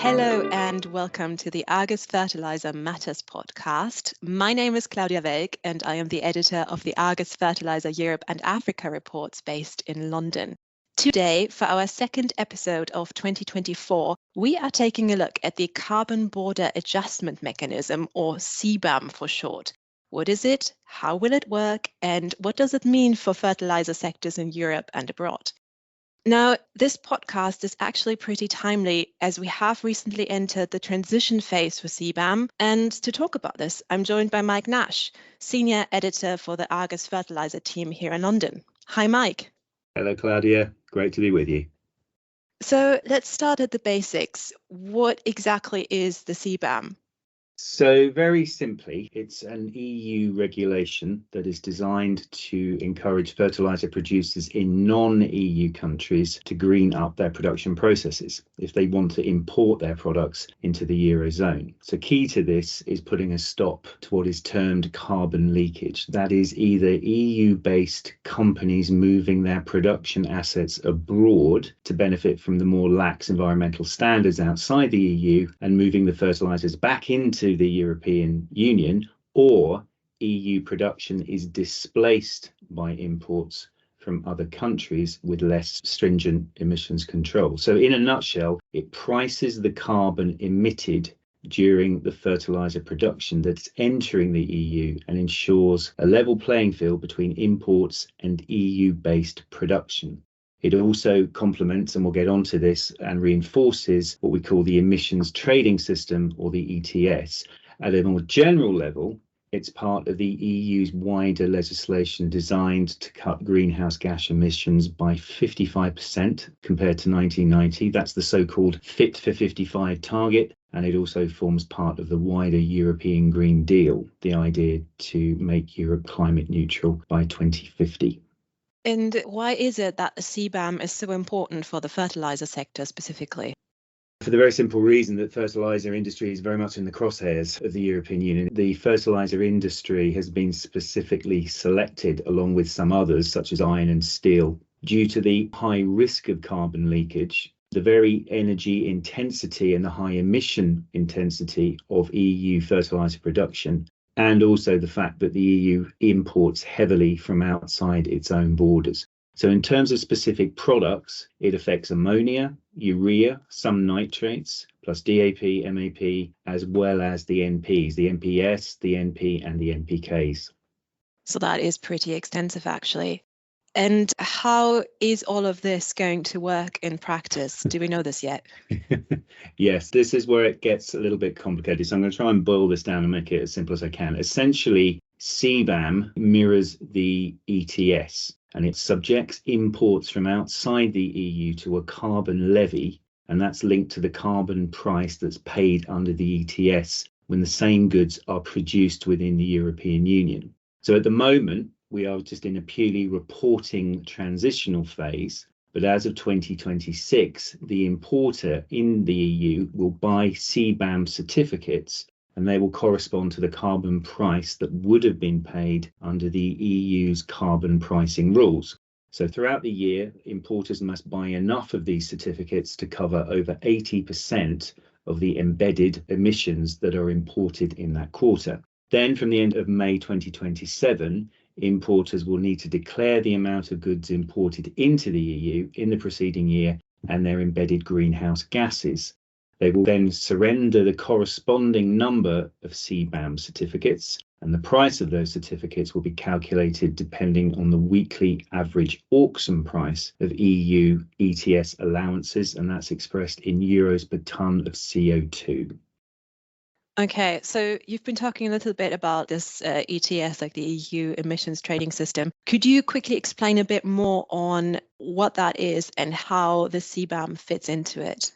Hello and welcome to the Argus Fertilizer Matters podcast. My name is Claudia Wlk and I am the editor of the Argus Fertilizer Europe and Africa reports based in London. Today, for our second episode of 2024, we are taking a look at the Carbon Border Adjustment Mechanism, or CBAM for short. What is it? How will it work? And what does it mean for fertilizer sectors in Europe and abroad? Now, this podcast is actually pretty timely as we have recently entered the transition phase for CBAM. And to talk about this, I'm joined by Mike Nash, Senior Editor for the Argus Fertilizer team here in London. Hi, Mike. Hello, Claudia. Great to be with you. So let's start at the basics. What exactly is the CBAM? So very simply, it's an EU regulation that is designed to encourage fertilizer producers in non-EU countries to green up their production processes if they want to import their products into the Eurozone. So key to this is putting a stop to what is termed carbon leakage. That is either EU-based companies moving their production assets abroad to benefit from the more lax environmental standards outside the EU and moving the fertilizers back into the European Union, or EU production is displaced by imports from other countries with less stringent emissions control. So in a nutshell, it prices the carbon emitted during the fertilizer production that's entering the EU and ensures a level playing field between imports and EU-based production. It also complements, and we'll get onto this, and reinforces what we call the emissions trading system, or the ETS. At a more general level, it's part of the EU's wider legislation designed to cut greenhouse gas emissions by 55% compared to 1990. That's the so-called Fit for 55 target, and it also forms part of the wider European Green Deal, the idea to make Europe climate neutral by 2050. And why is it that the CBAM is so important for the fertilizer sector specifically? For the very simple reason that fertilizer industry is very much in the crosshairs of the European Union. The fertilizer industry has been specifically selected, along with some others, such as iron and steel, due to the high risk of carbon leakage, the very energy intensity and the high emission intensity of EU fertilizer production, and also the fact that the EU imports heavily from outside its own borders. So in terms of specific products, it affects ammonia, urea, some nitrates, plus DAP, MAP, as well as the NPs, the NPS, the NP, and the NPKs. So that is pretty extensive, actually. And how is all of this going to work in practice? Do we know this yet? Yes, this is where it gets a little bit complicated. So I'm going to try and boil this down and make it as simple as I can. Essentially, CBAM mirrors the ETS, and it subjects imports from outside the EU to a carbon levy, and that's linked to the carbon price that's paid under the ETS when the same goods are produced within the European Union. So at the moment, we are just in a purely reporting transitional phase, but as of 2026, the importer in the EU will buy CBAM certificates, and they will correspond to the carbon price that would have been paid under the EU's carbon pricing rules. So throughout the year, importers must buy enough of these certificates to cover over 80% of the embedded emissions that are imported in that quarter. Then from the end of May 2027, importers will need to declare the amount of goods imported into the EU in the preceding year and their embedded greenhouse gases. They will then surrender the corresponding number of CBAM certificates, and the price of those certificates will be calculated depending on the weekly average auction price of EU ETS allowances, and that's expressed in euros per tonne of CO2. Okay, so you've been talking a little bit about this ETS, like the EU emissions trading system. Could you quickly explain a bit more on what that is and how the CBAM fits into it?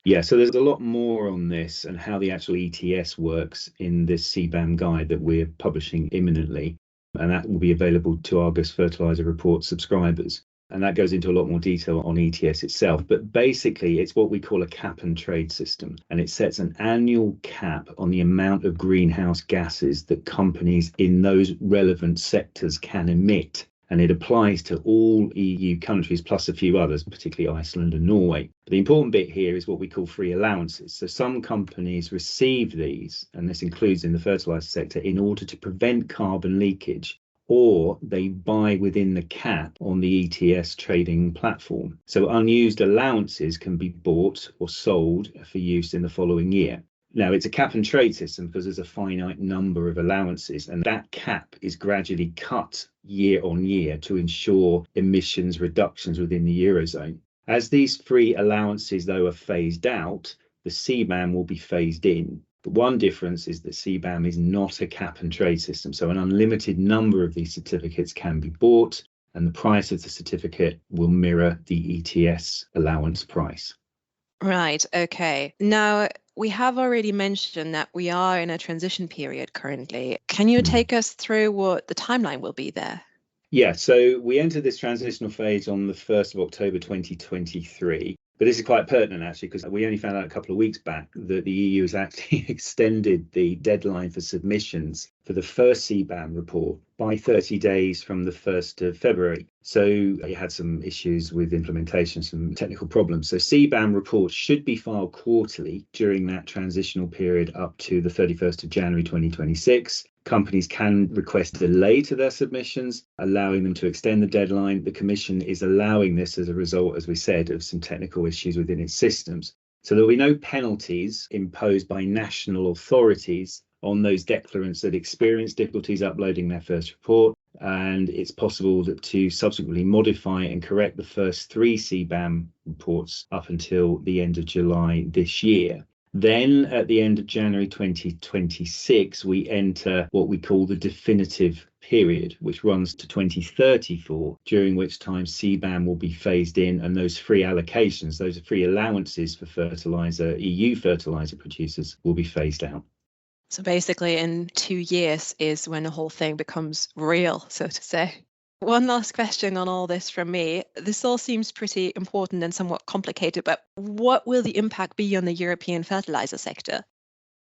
Yeah, so there's a lot more on this and how the actual ETS works in this CBAM guide that we're publishing imminently, and that will be available to Argus Fertilizer Report subscribers. And that goes into a lot more detail on ETS itself. But basically, it's what we call a cap and trade system. And it sets an annual cap on the amount of greenhouse gases that companies in those relevant sectors can emit. and it applies to all EU countries plus a few others, particularly Iceland and Norway. But the important bit here is what we call free allowances. So some companies receive these, and this includes in the fertilizer sector, in order to prevent carbon leakage, or they buy within the cap on the ETS trading platform. So unused allowances can be bought or sold for use in the following year. Now, it's a cap and trade system because there's a finite number of allowances, and that cap is gradually cut year on year to ensure emissions reductions within the Eurozone. As these free allowances, though, are phased out, the CBAM will be phased in. But one difference is that CBAM is not a cap and trade system, so an unlimited number of these certificates can be bought, and the price of the certificate will mirror the ETS allowance price. Right, okay. Now, we have already mentioned that we are in a transition period currently. Can you take us through what the timeline will be there? Yeah, so we entered this transitional phase on the 1st of October 2023. But this is quite pertinent, actually, because we only found out a couple of weeks back that the EU has actually extended the deadline for submissions for the first CBAM report by 30 days from the 1st of February. So it had some issues with implementation, some technical problems. So CBAM reports should be filed quarterly during that transitional period up to the 31st of January 2026. Companies can request delay to their submissions, allowing them to extend the deadline. The Commission is allowing this as a result, as we said, of some technical issues within its systems. So there will be no penalties imposed by national authorities on those declarants that experience difficulties uploading their first report. And it's possible to subsequently modify and correct the first 3 CBAM reports up until the end of July this year. Then at the end of January 2026, we enter what we call the definitive period, which runs to 2034, during which time CBAM will be phased in, and those free allocations, those free allowances for EU fertilizer producers, will be phased out. So basically in 2 years is when the whole thing becomes real, so to say. One last question on all this from me. This all seems pretty important and somewhat complicated, but what will the impact be on the European fertilizer sector?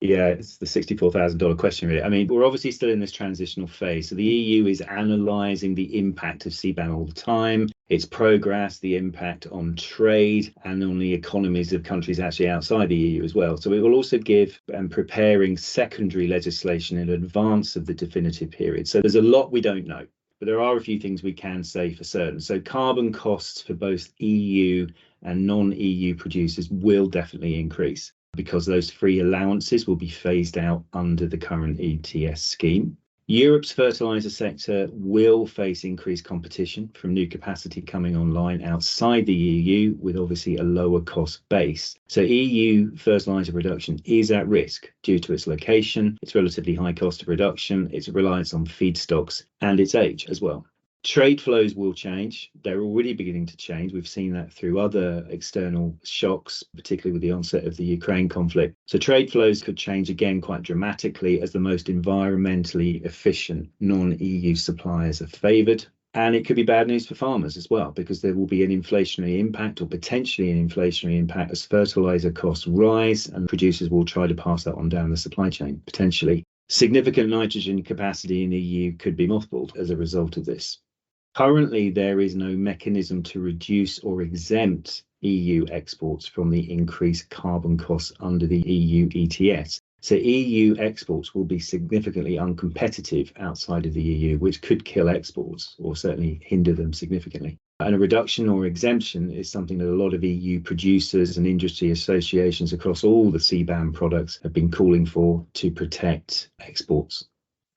Yeah, it's the $64,000 question, really. I mean, we're obviously still in this transitional phase. So the EU is analysing the impact of CBAM all the time, its progress, the impact on trade and on the economies of countries actually outside the EU as well. So it will also give and preparing secondary legislation in advance of the definitive period. So there's a lot we don't know, but there are a few things we can say for certain. So carbon costs for both EU and non-EU producers will definitely increase, because those free allowances will be phased out under the current ETS scheme. Europe's fertilizer sector will face increased competition from new capacity coming online outside the EU, with obviously a lower cost base. So EU fertilizer production is at risk due to its location, its relatively high cost of production, its reliance on feedstocks, and its age as well. Trade flows will change. They're already beginning to change. We've seen that through other external shocks, particularly with the onset of the Ukraine conflict. So trade flows could change again quite dramatically as the most environmentally efficient non-EU suppliers are favoured. And it could be bad news for farmers as well, because there will be an inflationary impact, or potentially an inflationary impact, as fertilizer costs rise, and producers will try to pass that on down the supply chain, potentially. Significant nitrogen capacity in the EU could be mothballed as a result of this. Currently, there is no mechanism to reduce or exempt EU exports from the increased carbon costs under the EU ETS. So EU exports will be significantly uncompetitive outside of the EU, which could kill exports or certainly hinder them significantly. And a reduction or exemption is something that a lot of EU producers and industry associations across all the CBAM products have been calling for to protect exports.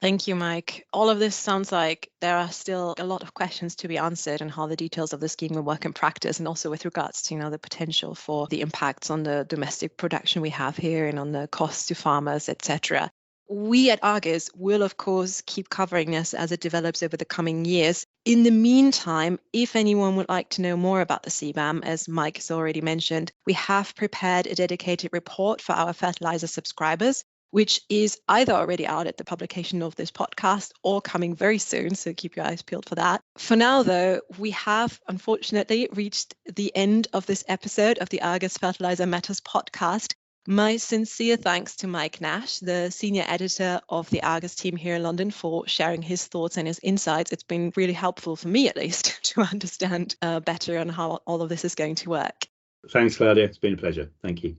Thank you, Mike. All of this sounds like there are still a lot of questions to be answered on how the details of the scheme will work in practice, and also with regards to, the potential for the impacts on the domestic production we have here and on the costs to farmers, etc. We at Argus will, of course, keep covering this as it develops over the coming years. In the meantime, if anyone would like to know more about the CBAM, as Mike has already mentioned, we have prepared a dedicated report for our fertilizer subscribers, which is either already out at the publication of this podcast or coming very soon, so keep your eyes peeled for that. For now, though, we have unfortunately reached the end of this episode of the Argus Fertilizer Matters podcast. My sincere thanks to Mike Nash, the senior editor of the Argus team here in London, for sharing his thoughts and his insights. It's been really helpful for me, at least, to understand better on how all of this is going to work. Thanks, Claudia. It's been a pleasure. Thank you.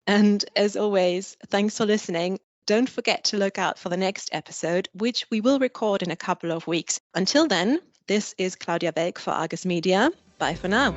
And as always, thanks for listening. Don't forget to look out for the next episode, which we will record in a couple of weeks. Until then, this is Claudia Wlk for Argus Media. Bye for now.